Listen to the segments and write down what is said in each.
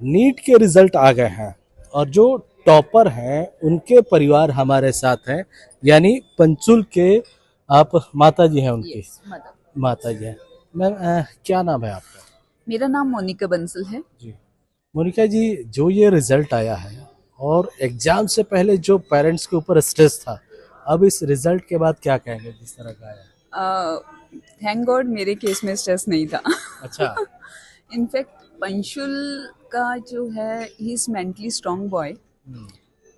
NEET के result आ गए हैं और जो टॉपर हैं उनके परिवार हमारे साथ हैं, यानी पंचुल के आप माता जी हैं उनकी। Yes mother. माता जी हैं। मैम क्या नाम है आपका? मेरा नाम मोनिका बंसल है। जी। मोनिका जी, जो ये रिजल्ट आया है और एग्जाम से पहले जो पेरेंट्स के ऊपर स्ट्रेस था, अब इस रिजल्ट के बाद क्या कहेंगे जिस तरह का आया? थैंक गॉड मेरे केस में स्ट्रेस नहीं था। अच्छा। इनफैक्ट पंशुल का जो है he is mentally strong boy, hmm.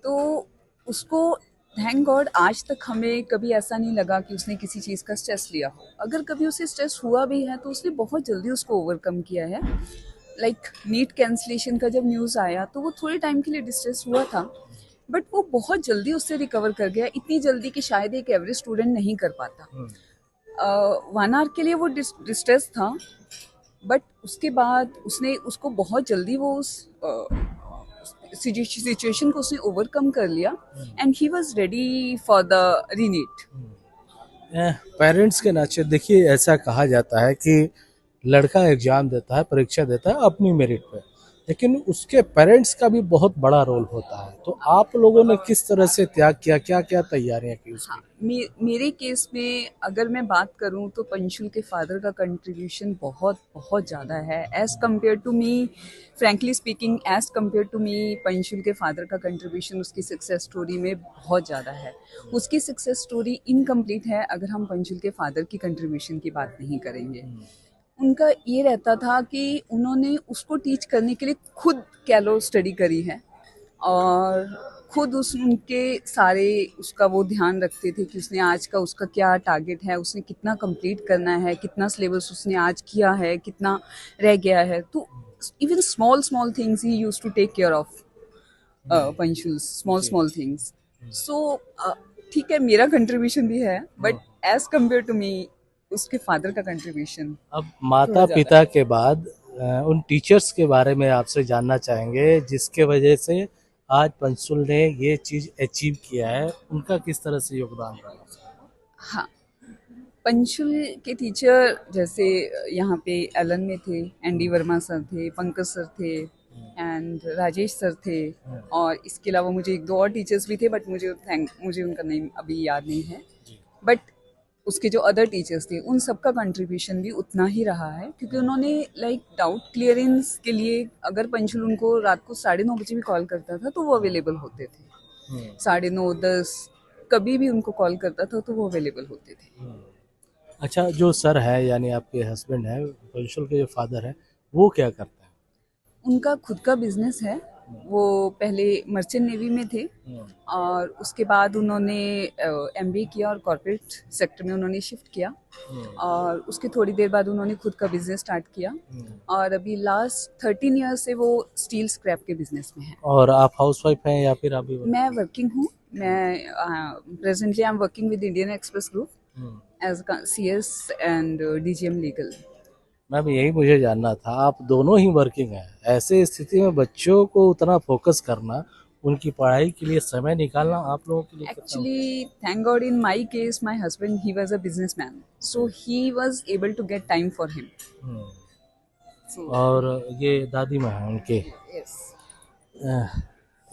तो उसको थैंक गॉड आज तक हमें कभी ऐसा नहीं लगा कि उसने किसी चीज़ का स्ट्रेस लिया हो। अगर कभी उसे स्ट्रेस हुआ भी है तो उसने बहुत जल्दी उसको ओवरकम किया है। लाइक नीट कैंसलेशन का जब न्यूज़ आया तो वो थोड़े टाइम के लिए डिस्ट्रेस हुआ था, बट वो बहुत जल्दी उससे रिकवर कर गया, इतनी जल्दी कि शायद एक एवरेज स्टूडेंट नहीं कर पाता। 1 आवर के लिए वो डिस्ट्रेस था, बट उसके बाद उसने उसको बहुत जल्दी वो उस सिचुएशन को उसने ओवरकम कर लिया and he was ready for the रीनीट। Parents के नाते देखिए, ऐसा कहा जाता है कि लड़का एग्जाम देता है, परीक्षा देता है अपनी मेरिट पे, लेकिन उसके पेरेंट्स का भी बहुत बड़ा रोल होता है। तो आप लोगों ने किस तरह से त्याग किया, क्या क्या तैयारियां की हाँ, उसकी? मेरे केस में अगर मैं बात करूं तो पंशुल के फादर का कंट्रीब्यूशन बहुत बहुत ज़्यादा है as compared to me. Frankly speaking, as compared to me, Panshul के फादर का कंट्रीब्यूशन उसकी सक्सेस स्टोरी में बहुत ज़्यादा है। उसकी सक्सेस स्टोरी इनकम्प्लीट है अगर हम पंशुल के फादर की कंट्रीब्यूशन की बात नहीं करेंगे। उनका ये रहता था कि उन्होंने उसको टीच करने के लिए खुद कैलो स्टडी करी है और खुद उस उनके सारे उसका वो ध्यान रखते थे कि उसने आज का उसका क्या टारगेट है, उसने कितना कंप्लीट करना है, कितना सिलेबस उसने आज किया है, कितना रह गया है। तो even small small things he used to take care of Panshul, small जी। Small things. सो ठीक है, मेरा कंट्रीब्यूशन भी है, but as compared to me उसके फादर का कंट्रीब्यूशन अब थोड़ा माता ज़्यादा पिता के बाद उन टीचर्स के बारे में आपसे जानना चाहेंगे जिसके वजह से आज पंसुल ने ये चीज अचीव किया है, उनका किस तरह से योगदान रहा? है। हाँ, पंचुल के टीचर जैसे यहाँ पे एलन में थे, एनडी वर्मा सर थे, पंकज सर थे एंड राजेश सर थे। और इसके अलावा मुझे एक दो और टीचर्स भी थे, बट मुझे उनका नेम अभी याद नहीं है। बट उसके जो अदर टीचर्स थे उन सबका कंट्रीब्यूशन भी उतना ही रहा है, क्योंकि उन्होंने लाइक डाउट क्लियरेंस के लिए अगर पंचुल उनको रात को 9:30 बजे भी कॉल करता था तो वो अवेलेबल होते थे। 9:30 10 कभी भी उनको कॉल करता था तो वो अवेलेबल होते थे। अच्छा, जो सर है यानी आपके हस्बैंड है, पंसुल के जो फादर है, वो क्या करते हैं? उनका खुद का बिजनेस है। वो पहले मर्चेंट नेवी में थे और उसके बाद उन्होंने एमबीए किया और कॉर्पोरेट सेक्टर में उन्होंने शिफ्ट किया। और उसके थोड़ी देर बाद उन्होंने खुद का बिजनेस स्टार्ट किया और अभी लास्ट 13 ईयर से वो स्टील स्क्रैप के बिजनेस में है। और आप हाउसवाइफ हैं या फिर अभी? मैं वर्किंग हूँ। मैं presently I am working with Indian Express group as CS and DGM legal. Ma'am, यही मुझे जानना था, आप दोनों ही वर्किंग हैं, ऐसे स्थिति में बच्चों को उतना फोकस करना, उनकी पढ़ाई के लिए समय निकालना आप लोगों के लिए कितना? Actually, thank God, in my case, my husband, he was a businessman, so he was able to get time for him. Hmm. So और ये दादी माँ हैं उनके। yes, अह,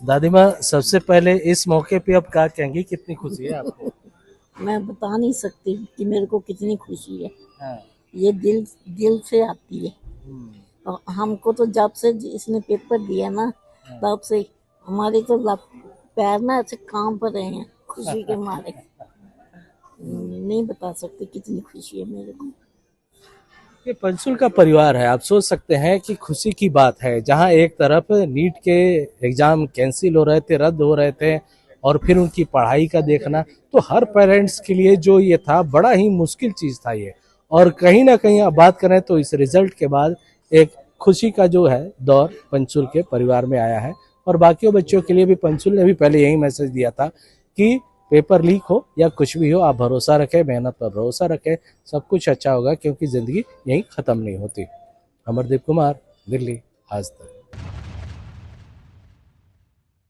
दादी माँ, सबसे पहले इस मौके पे अब क्या कहेंगी, कितनी खुशी है आपको? मैं बता नहीं सकती कि मेरे को कितनी खुशी है। हाँ। ये दिल दिल से आती है। और हमको तो जब से इसने पेपर दिया ना, तब से हमारे तो पैर ना ऐसे कांप रहे हैं खुशी के मारे। नहीं बता सकते कितनी खुशी है मेरे को। ये पंसुल का परिवार है, आप सोच सकते हैं कि खुशी की बात है, जहां एक तरफ नीट के एग्जाम कैंसिल हो रहे थे, रद्द हो रहे थे, और फिर उनकी पढ़ाई का देखना, तो हर पेरेंट्स के लिए जो ये था बड़ा ही मुश्किल चीज था ये। और कहीं ना कहीं आप बात करें तो इस रिजल्ट के बाद एक खुशी का जो है दौर पंसुल के परिवार में आया है। और बाकी बच्चों के लिए भी पंसुल ने भी पहले यही मैसेज दिया था कि पेपर लीक हो या कुछ भी हो, आप भरोसा रखें, मेहनत पर भरोसा रखें, सब कुछ अच्छा होगा, क्योंकि ज़िंदगी यहीं ख़त्म नहीं होती। अमरदीप कुमार, दिल्ली, आज तक।